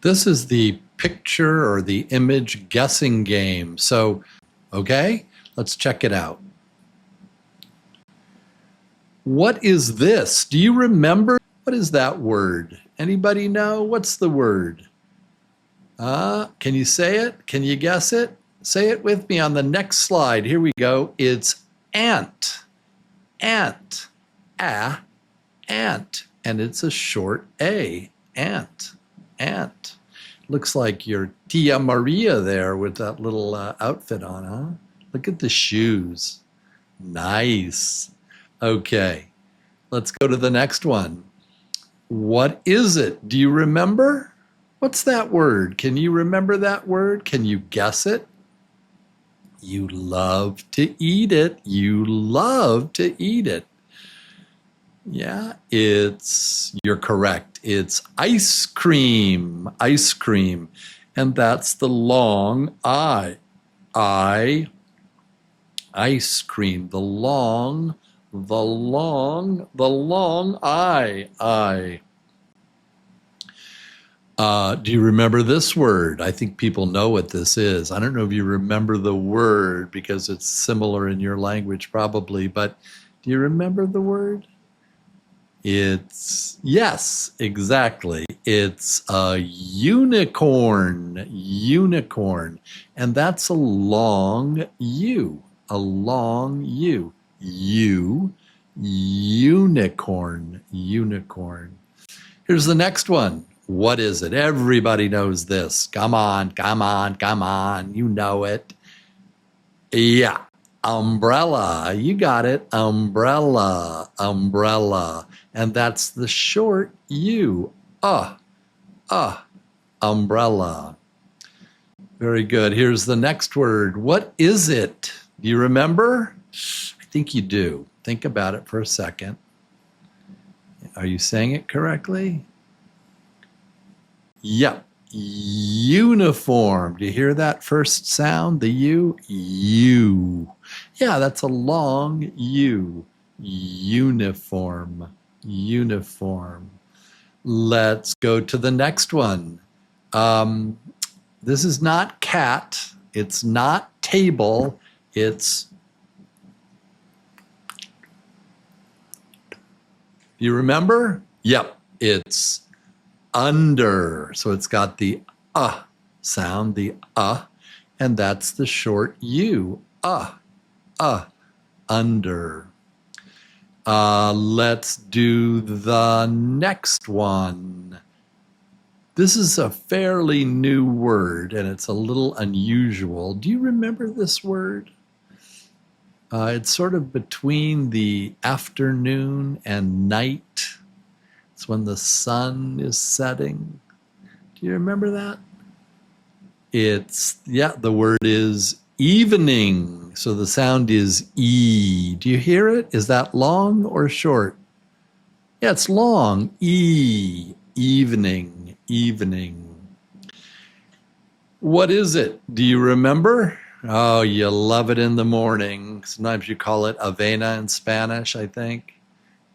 This is the picture or the image guessing game. So, okay, let's check it out. What is this? Do you remember? What is that word? Anybody know? What's the word? Can you say it? Can you guess it? Say it with me on the next slide. Here we go. It's ant. Ant. Ant. And it's a short A. Ant. Ant. Looks like your Tia Maria there with that little outfit on, huh? Look at the shoes. Nice. Okay, let's go to the next one. What is it? Do you remember? What's that word? Can you remember that word? Can you guess it? You love to eat it. You love to eat it. Yeah, you're correct. It's ice cream. Ice cream. And that's the long I. Ice cream. The long I. Do you remember this word? I think people know what this is. I don't know if you remember the word because it's similar in your language probably, but do you remember the word? Yes, exactly. It's a unicorn. Unicorn. And that's a long U. A long U. Unicorn. Unicorn. Here's the next one. What is it? Everybody knows this. Come on. You know it. Yeah. Umbrella. You got it. Umbrella. And that's the short U. Umbrella. Very good. Here's the next word. What is it? Do you remember? I think you do. Think about it for a second. Are you saying it correctly? Yep. Uniform. Do you hear that first sound? The U? U. Yeah, that's a long U. Uniform. Uniform. Let's go to the next one. This is not cat. It's not table. It's. You remember? Yep. It's under. So it's got the sound, the and that's the short U. Under. Let's do the next one. This is a fairly new word and it's a little unusual. Do you remember this word? It's sort of between the afternoon and night. It's when the sun is setting. Do you remember that? The word is evening. So the sound is E. Do you hear it? Is that long or short? Yeah, it's long. E. Evening. Evening. What is it? Do you remember? Oh, you love it in the morning. Sometimes you call it avena in Spanish, I think.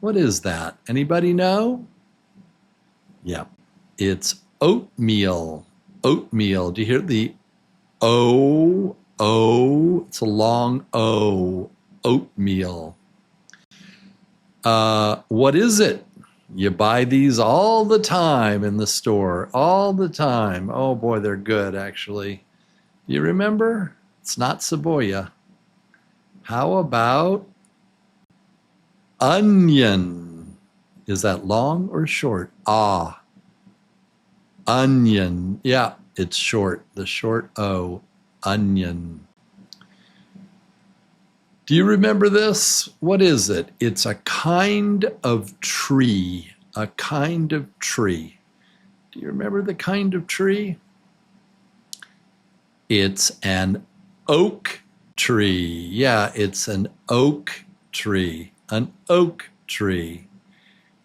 What is that? Anybody know? Yeah, it's oatmeal. Oatmeal. Do you hear the O? O. It's a long O. Oatmeal. What is it? You buy these all the time in the store. All the time. Oh boy, they're good actually. You remember? It's not cebolla. How about onion? Is that long or short? Onion. Yeah, it's short. The short O. Onion. Do you remember this? What is it? It's a kind of tree. A kind of tree. Do you remember the kind of tree? It's an oak tree. Yeah, it's an oak tree. An oak tree.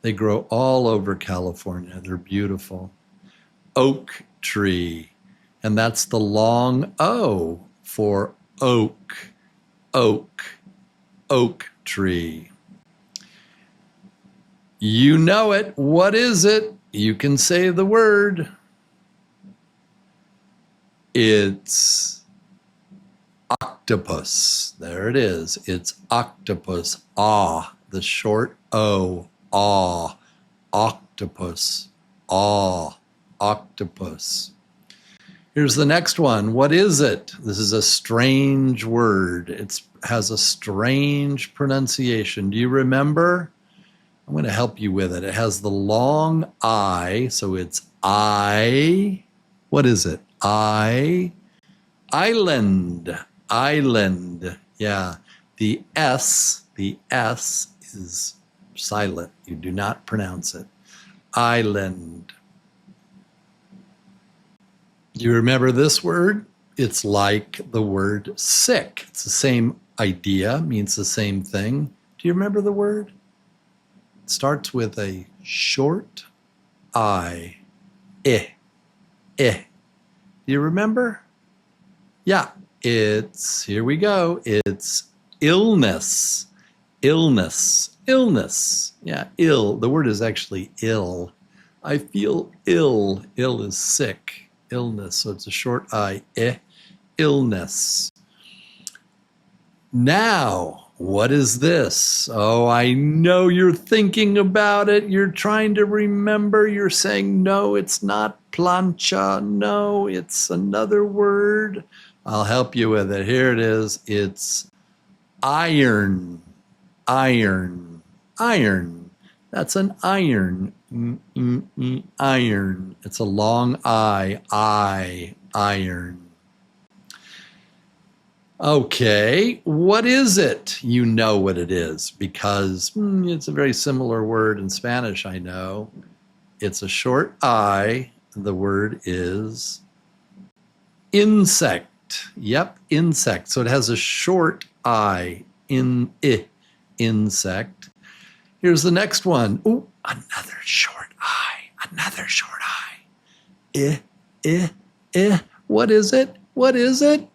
They grow all over California. They're beautiful. Oak tree. And that's the long O for oak. Oak. Oak tree. You know it. What is it? You can say the word. It's octopus. There it is. It's octopus. Ah, the short O. Ah, octopus. Ah, octopus. Here's the next one. What is it? This is a strange word. It has a strange pronunciation. Do you remember? I'm going to help you with it. It has the long I, so it's I. What is it? I. Island. Island. Yeah. The S is silent. You do not pronounce it. Island. Do you remember this word? It's like the word sick. It's the same idea, means the same thing. Do you remember the word? It starts with a short I. Eh. Eh. Do you remember? Yeah, here we go. It's illness. Illness. Illness. Yeah, ill. The word is actually ill. I feel ill. Ill is sick. Illness. So it's a short I. Illness. Now, what is this? Oh, I know you're thinking about it. You're trying to remember. You're saying, no, it's not plancha. No, it's another word. I'll help you with it. Here it is. It's iron. Iron. Iron. That's an iron. Iron. It's a long I. Iron. Okay, what is it? You know what it is because it's a very similar word in Spanish, I know. It's a short I. The word is insect. Yep, insect. So it has a short I. Insect. Here's the next one. Ooh, another short I. Another short I. What is it? What is it?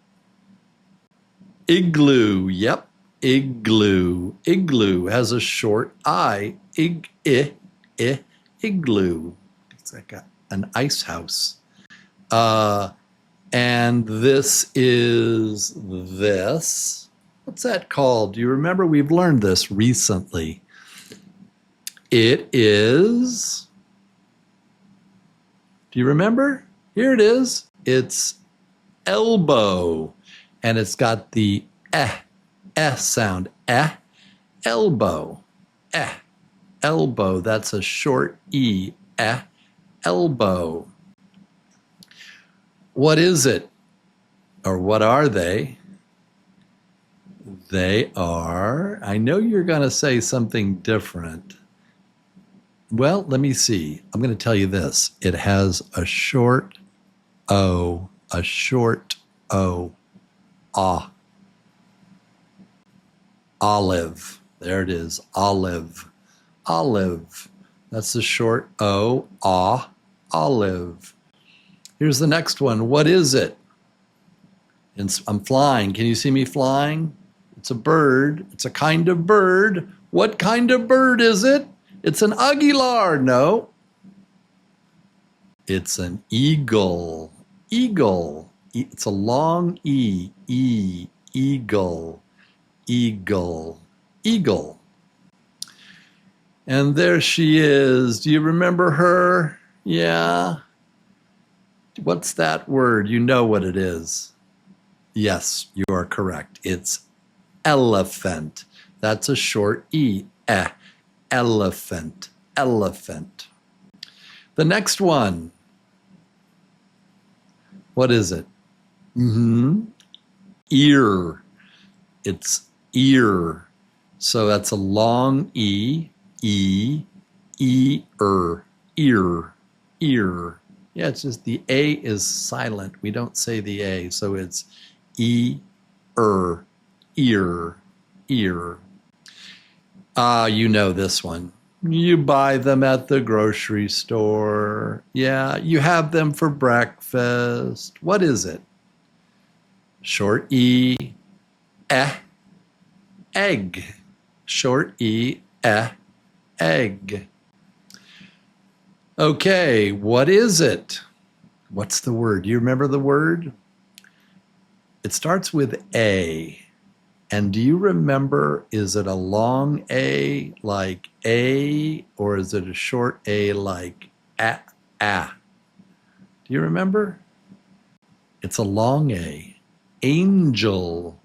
Igloo. Yep, igloo. Igloo has a short I. Igloo. It's like an ice house. And this is this. What's that called? Do you remember? We've learned this recently. It is. Do you remember? Here it is. It's elbow. And it's got the sound. Elbow. Elbow. That's a short E. Elbow. What is it? Or what are they? They are, I know you're going to say something different. Well, let me see. I'm going to tell you this. It has a short O. A short O. Ah. Olive. There it is. Olive. Olive. That's the short O. Ah. Olive. Here's the next one. What is it? I'm flying. Can you see me flying? It's a bird. It's a kind of bird. What kind of bird is it? It's an aguilar. No. It's an eagle. Eagle. It's a long E. Eagle. Eagle. Eagle. And there she is. Do you remember her? Yeah. What's that word? You know what it is. Yes, you are correct. It's elephant. That's a short E. Elephant. Elephant. The next one. What is it? Ear. It's ear. So that's a long E. Ear. Ear. Ear. Yeah, it's just the A is silent. We don't say the A. So it's ear. Ear. Ear. You know this one. You buy them at the grocery store. Yeah, you have them for breakfast. What is it? Short E. Egg. Short E. Egg. Okay, what is it? What's the word? Do you remember the word? It starts with A. And do you remember, is it a long A like A, or is it a short A like A? Do you remember? It's a long A. Angel,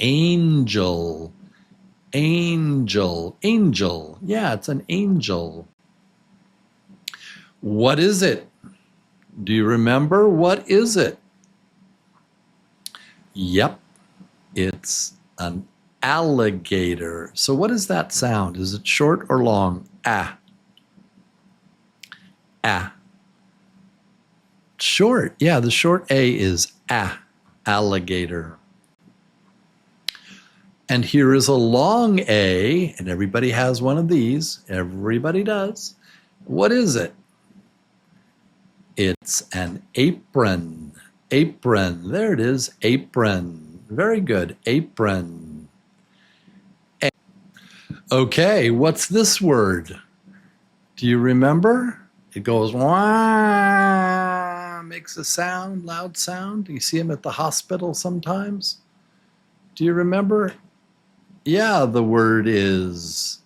angel, angel, angel. Yeah, it's an angel. What is it? Do you remember? What is it? Yep, it's an alligator. So what is that sound? Is it short or long? Ah. Ah. Short. Yeah, the short A is ah, alligator. And here is a long A, and everybody has one of these. Everybody does. What is it? It's an apron. Apron. There it is. Apron. Very good. Apron. Okay, what's this word? Do you remember? It goes wah, makes a sound, loud sound. You see them at the hospital sometimes. Do you remember? Yeah, the word is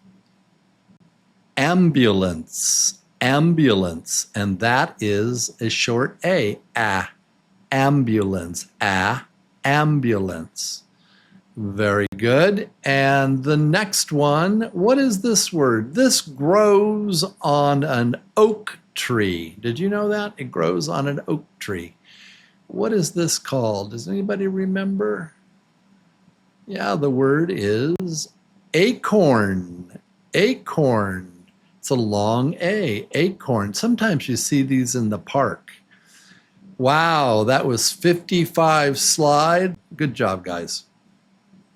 ambulance. Ambulance. And that is a short A. Ah. Ambulance. Ah. Ambulance. Very good. And the next one, what is this word? This grows on an oak tree. Did you know that? It grows on an oak tree. What is this called? Does anybody remember? Yeah, the word is acorn. Acorn. It's a long A. Acorn. Sometimes you see these in the park. Wow, that was 55 slides. Good job, guys.